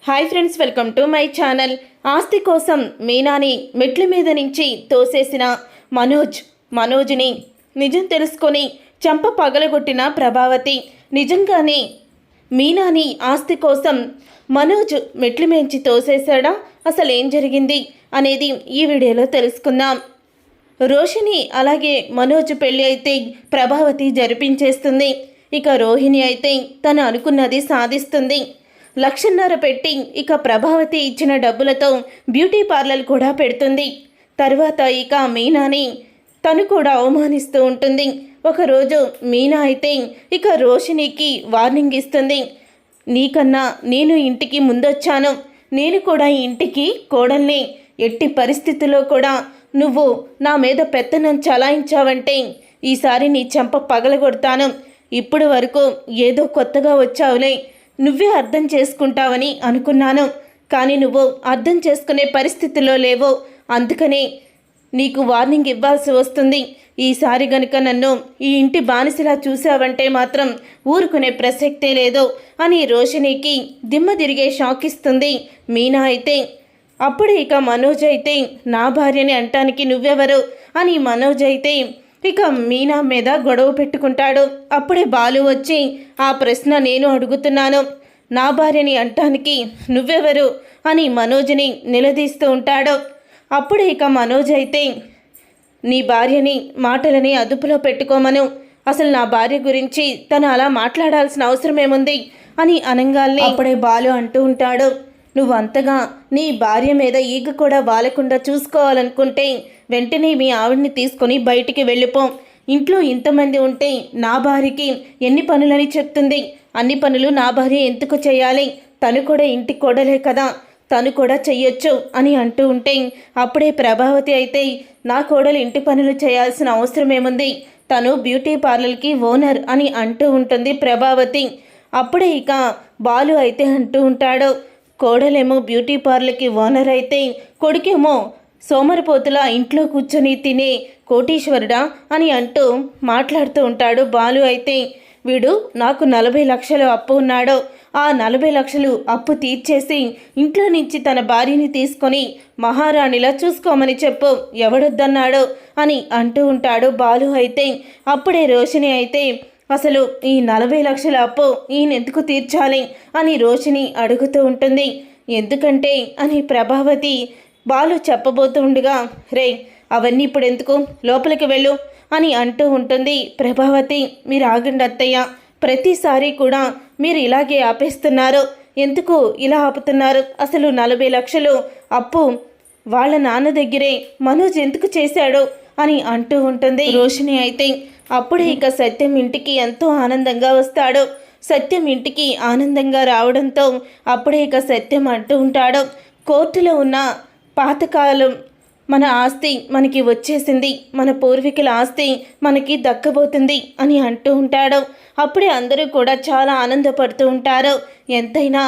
Hi friends, welcome to my channel. ఆస్తి కోసం మీనాని మెట్ల మీద నుంచి తోసేసిన మనోజ్ని నిజం తెలుసుకొని చంప పగలగొట్టిన ప్రభావతి. నిజంగానే మీనాని ఆస్తి కోసం మనోజ్ మెట్ల మించి తోసేశాడా? అసలు ఏం జరిగింది అనేది ఈ వీడియోలో తెలుసుకుందాం. రోషిని అలాగే మనోజ్ పెళ్ళి అయితే ప్రభావతి జరిపించేస్తుంది. ఇక రోహిణి అయితే తను అనుకున్నది సాధిస్తుంది. 1,50,000 పెట్టి ఇక ప్రభావతి ఇచ్చిన డబ్బులతో బ్యూటీ పార్లర్ కూడా పెడుతుంది. తర్వాత ఇక మీనాని తను కూడా అవమానిస్తూ ఉంటుంది. ఒకరోజు మీనా అయితే ఇక రోషినికి వార్నింగ్ ఇస్తుంది. నీకన్నా నేను ఇంటికి ముందొచ్చాను, నేను కూడా ఇంటికి కోడల్ని. ఎట్టి పరిస్థితుల్లో కూడా నువ్వు నా మీద పెత్తనం చలాయించావంటే ఈసారి నీ చెంప పగలగొడతాను. ఇప్పుడు వరకు ఏదో కొత్తగా వచ్చావులే, నువ్వే అర్థం చేసుకుంటావని అనుకున్నాను, కానీ నువ్వు అర్థం చేసుకునే పరిస్థితిలో లేవో, అందుకనే నీకు వార్నింగ్ ఇవ్వాల్సి వస్తుంది. ఈసారి గనుక నన్ను ఈ ఇంటి బానిసలా చూసావంటే మాత్రం ఊరుకునే ప్రసక్తే లేదు అని రోషినికి దిమ్మ తిరిగే షాక్ ఇస్తుంది మీనా అయితే. అప్పుడు ఇక మనోజ్ అయితే నా భార్యని అంటానికి నువ్వెవరు అని మనోజ్ అయితే ఇక మీనా మీద గొడవ పెట్టుకుంటాడు. అప్పుడే బాలు వచ్చి ఆ ప్రశ్న నేను అడుగుతున్నాను, నా భార్యని అంటానికి నువ్వెవరు అని మనోజ్ని నిలదీస్తూ ఉంటాడు. అప్పుడే ఇక మనోజ్ అయితే నీ భార్యని మాటలని అదుపులో పెట్టుకోమను, అసలు నా భార్య గురించి తను అలా మాట్లాడాల్సిన అవసరం ఏముంది అని అనంగాల్ని అప్పుడే బాలు అంటూ ఉంటాడు, నువ్వంతగా నీ భార్య మీద ఈగ కూడా వాలకుండా చూసుకోవాలనుకుంటే వెంటనే మీ ఆవిడ్ని తీసుకొని బయటికి వెళ్ళిపో. ఇంట్లో ఇంతమంది ఉంటే నా భార్యకి ఎన్ని పనులని చెప్తుంది, అన్ని పనులు నా భార్య ఎందుకు చేయాలి? తను కూడా ఇంటి కోడలే కదా, తను కూడా చెయ్యొచ్చు అని అంటూ ఉంటే అప్పుడే ప్రభావతి అయితే నా కోడలు ఇంటి పనులు చేయాల్సిన అవసరం ఏముంది, తను బ్యూటీ పార్లర్కి ఓనర్ అని అంటూ ఉంటుంది ప్రభావతి. అప్పుడే ఇక బాలు అయితే అంటూ ఉంటాడు, కోడలేమో బ్యూటీ పార్లర్కి ఓనర్ అయితే కొడుకేమో సోమరిపోతులా ఇంట్లో కూర్చొని తినే కోటీశ్వరుడా అని అంటూ మాట్లాడుతూ ఉంటాడు బాలు అయితే. వీడు నాకు 40 లక్షలు అప్పు ఉన్నాడు, ఆ 40 లక్షలు అప్పు తీర్చేసి ఇంట్లో నుంచి తన భార్యని తీసుకొని మహారాణిలా చూసుకోమని చెప్పు, ఎవడొద్దన్నాడు అని అంటూ ఉంటాడు బాలు అయితే. అప్పుడే రోషిని అయితే అసలు ఈ 40 లక్షల అప్పు ఈయన ఎందుకు తీర్చాలి అని రోషిని అడుగుతూ ఉంటుంది. ఎందుకంటే అని ప్రభావతి బాలు చెప్పబోతుండగా, రే అవన్నీ ఇప్పుడు ఎందుకు, లోపలికి వెళ్ళు అని అంటూ ఉంటుంది ప్రభావతి. మీరు ఆగండి అత్తయ్య, ప్రతిసారి కూడా మీరు ఇలాగే ఆపేస్తున్నారు, ఎందుకు ఇలా ఆపుతున్నారు? అసలు 40 లక్షలు అప్పు వాళ్ళ నాన్న దగ్గరే మనోజ్ ఎందుకు చేశాడు అని అంటూ ఉంటుంది రోషిని అయితే. అప్పుడే ఇక సత్యం ఇంటికి ఎంతో ఆనందంగా వస్తాడు. సత్యం ఇంటికి ఆనందంగా రావడంతో అప్పుడే ఇక సత్యం అంటూ ఉంటాడు, కోర్టులో ఉన్న పాతకాలం మన ఆస్తి మనకి వచ్చేసింది, మన పూర్వీకుల ఆస్తి మనకి దక్కబోతుంది అని అంటూ ఉంటాడు. అప్పుడే అందరూ కూడా చాలా ఆనందపడుతూ ఉంటారు. ఎంతైనా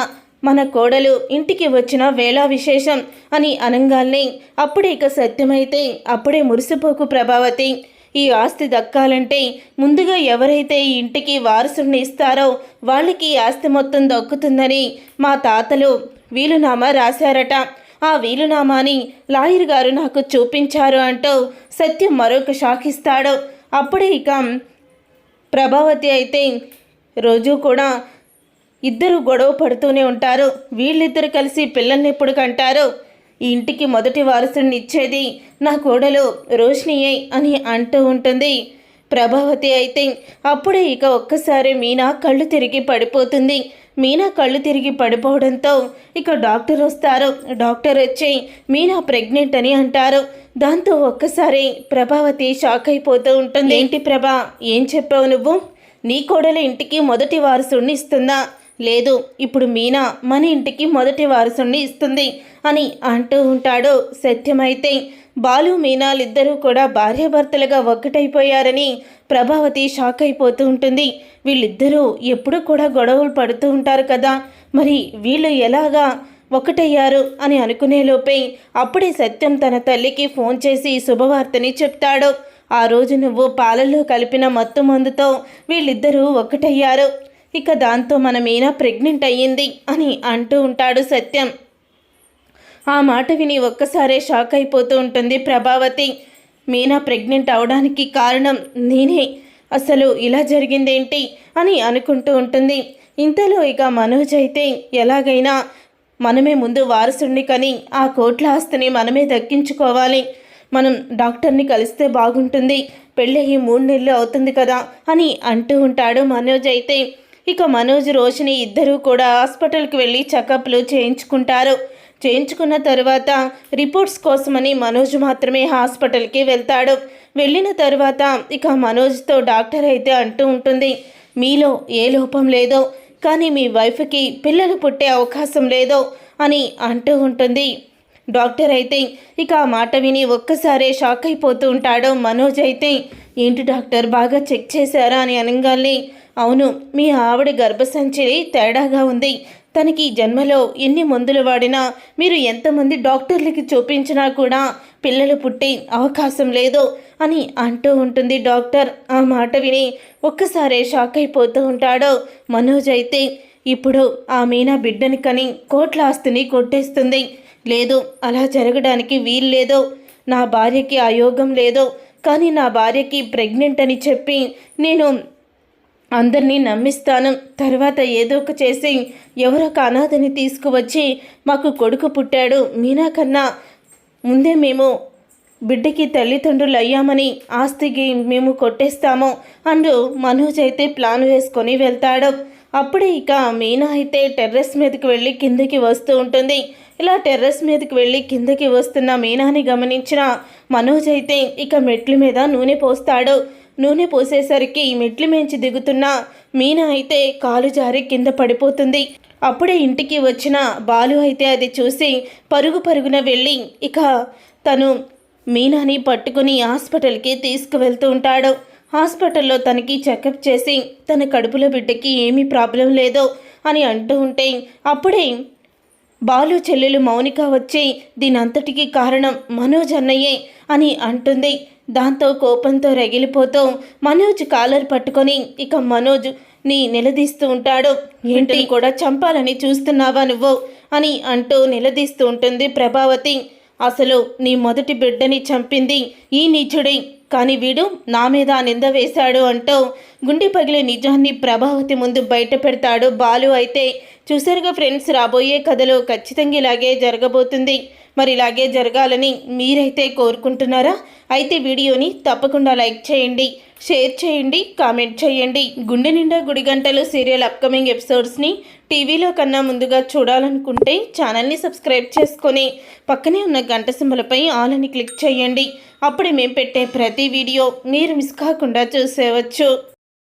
మన కోడలు ఇంటికి వచ్చిన వేళ విశేషం అని అనంగాల్ని అప్పుడే ఇక సత్యమైతే అప్పుడే మురిసిపోకు ప్రభావతి, ఈ ఆస్తి దక్కాలంటే ముందుగా ఎవరైతే ఈ ఇంటికి వారసుని ఇస్తారో వాళ్ళకి ఈ ఆస్తి మొత్తం దక్కుతుందని మా తాతలు వీలునామా రాశారట, ఆ వీలునామాని లాయర్ గారు నాకు చూపించారు అంటూ సత్యం మరొక షాక్ ఇస్తాడు. అప్పుడే ఇక ప్రభావతి అయితే రోజు కూడా ఇద్దరు గొడవ పడుతూనే ఉంటారు. వీళ్ళిద్దరు కలిసి పిల్లల్ని ఎప్పుడు కంటారు? ఈ ఇంటికి మొదటి వారసుని ఇచ్చేది నా కోడలు రోషినియే అని అంటూ ఉంటుంది ప్రభావతి అయితే. అప్పుడే ఇక ఒక్కసారి మీనా కళ్ళు తిరిగి పడిపోతుంది. మీనా కళ్ళు తిరిగి పడిపోవడంతో ఇక డాక్టర్ వస్తారు. డాక్టర్ వచ్చి మీనా ప్రెగ్నెంట్ అని అంటారు. దాంతో ఒక్కసారి ప్రభావతి షాక్ అయిపోతూ ఉంటుంది. ఏంటి ప్రభా, ఏం చెప్పావు నువ్వు? నీ కోడలు ఇంటికి మొదటి వారసుడిని ఇస్తుందా? లేదు, ఇప్పుడు మీనా మన ఇంటికి మొదటి వారసుడిని ఇస్తుంది అని అంటూ ఉంటాడు సత్యమైతే. బాలు మీనాలిద్దరూ కూడా భార్యాభర్తలుగా ఒక్కటైపోయారని ప్రభావతి షాక్ అయిపోతూ ఉంటుంది. వీళ్ళిద్దరూ ఎప్పుడూ కూడా గొడవలు పడుతూ ఉంటారు కదా, మరి వీళ్ళు ఎలాగా ఒకటయ్యారు అని అనుకునేలోపే అప్పుడే సత్యం తన తల్లికి ఫోన్ చేసి శుభవార్తని చెప్తాడు. ఆ రోజు నువ్వు పాలల్లో కలిపిన మత్తు మందుతో వీళ్ళిద్దరూ ఒకటయ్యారు, ఇక దాంతో మన మీనా ప్రెగ్నెంట్ అయ్యింది అని అంటూ ఉంటాడు సత్యం. ఆ మాట విని ఒక్కసారే షాక్ అయిపోతూ ఉంటుంది ప్రభావతి. మీనా ప్రెగ్నెంట్ అవడానికి కారణం నేనే, అసలు ఇలా జరిగిందేంటి అని అనుకుంటూ ఉంటుంది. ఇంతలో ఇక మనోజ్ అయితే ఎలాగైనా మనమే ముందు వారసుడిని కని ఆ కోట్ల ఆస్తిని మనమే దక్కించుకోవాలి, మనం డాక్టర్ని కలిస్తే బాగుంటుంది, పెళ్ళయి 3 నెలలు అవుతుంది కదా అని అంటూ ఉంటాడు మనోజ్ అయితే. ఇక మనోజ్ రోషిని ఇద్దరూ కూడా హాస్పిటల్కి వెళ్ళి చెకప్లు చేయించుకున్న తర్వాత రిపోర్ట్స్ కోసమని మనోజ్ మాత్రమే హాస్పిటల్కి వెళ్తాడు. వెళ్ళిన తర్వాత ఇక మనోజ్తో డాక్టర్ అయితే అంటూ ఉంటుంది, మీలో ఏ లోపం లేదో కానీ మీ వైఫ్కి పిల్లలు పుట్టే అవకాశం లేదో అని అంటూ ఉంటుంది. డాక్టర్ అయితే ఇక ఆ మాట విని ఒక్కసారే షాక్ అయిపోతూ ఉంటాడు. మనోజ్ అయితే ఏంటి డాక్టర్ బాగా చెక్ చేశారా అని అనగానే, అవును మీ ఆవిడ గర్భసంచి తేడాగా ఉంది, తనకి జన్మలో ఎన్ని మందులు వాడినా మీరు ఎంతమంది డాక్టర్లకి చూపించినా కూడా పిల్లలు పుట్టే అవకాశం లేదు అని అంటూ ఉంటుంది డాక్టర్. ఆ మాట విని ఒక్కసారే షాక్ అయిపోతూ ఉంటాడు మనోజ్ అయితే. ఇప్పుడు ఆ మీనా బిడ్డని కని కోట్ల ఆస్తిని కొట్టేస్తుంది, లేదు అలా జరగడానికి వీల్లేదు, నా భార్యకి ఆ యోగం లేదు, కానీ నా భార్యకి ప్రెగ్నెంట్ అని చెప్పి నేను అందరినీ నమ్మిస్తాను, తర్వాత ఏదో ఒక చేసి ఎవరొక అనాథని తీసుకువచ్చి మాకు కొడుకు పుట్టాడు, మీనా కన్నా ముందే మేము బిడ్డకి తల్లిదండ్రులు అయ్యామని ఆస్తికి మేము కొట్టేస్తాము అంటూ మనోజ్ అయితే ప్లాన్ వేసుకొని వెళ్తాడు. అప్పుడే ఇక మీనా అయితే టెర్రస్ మీదకి వెళ్ళి కిందకి వస్తూ ఉంటుంది. ఇలా టెర్రస్ మీదకి వెళ్ళి కిందకి వస్తున్న మీనాని గమనించిన మనోజ్ అయితే ఇక మెట్ల మీద నూనె పోస్తాడు. నూనె పోసేసరికి మెట్ల మించి దిగుతున్న మీనా అయితే కాలు జారి కింద పడిపోతుంది. అప్పుడే ఇంటికి వచ్చిన బాలు అయితే అది చూసి పరుగున వెళ్ళి ఇక తను మీనాని పట్టుకుని హాస్పిటల్కి తీసుకువెళ్తూ ఉంటాడు. హాస్పిటల్లో తనకి చెకప్ చేసి తన కడుపులో బిడ్డకి ఏమీ ప్రాబ్లం లేదో అని అంటూ ఉంటే అప్పుడే బాలు చెల్లెలు మౌనిక వచ్చి దీనంతటికీ కారణం మనోజ్ అన్నయ్యే అని అంటుంది. దాంతో కోపంతో రగిలిపోతూ మనోజ్ కాలర్ పట్టుకొని ఇక మనోజ్ ని నిలదీస్తూ ఉంటాడు. ఏంటి కూడా చంపాలని చూస్తున్నావా నువ్వు అని అంటూ నిలదీస్తూ ఉంటుంది ప్రభావతి. అసలు నీ మొదటి బిడ్డని చంపింది ఈ నీచుడే, కానీ వీడు నా మీద నింద వేశాడు అంటూ గుండె పగిలే నిజాన్ని ప్రభావతి ముందు బయట పెడతాడు బాలు అయితే. చూసారుగా ఫ్రెండ్స్, రాబోయే కథలో ఖచ్చితంగా ఇలాగే జరగబోతుంది. మరి ఇలాగే జరగాలని మీరైతే కోరుకుంటున్నారా? అయితే వీడియోని తప్పకుండా లైక్ చేయండి, షేర్ చేయండి, కామెంట్ చేయండి. గుండె నిండా గుడిగంటలు సీరియల్ అప్కమింగ్ ఎపిసోడ్స్ని టీవీలో కన్నా ముందుగా చూడాలనుకుంటే ఛానల్ని సబ్స్క్రైబ్ చేసుకొని పక్కనే ఉన్న గంట సింబలపై ఆల్ అని క్లిక్ చేయండి. అప్పుడే మేము పెట్టే ప్రతి వీడియో మీరు మిస్ కాకుండా చూసేవచ్చు.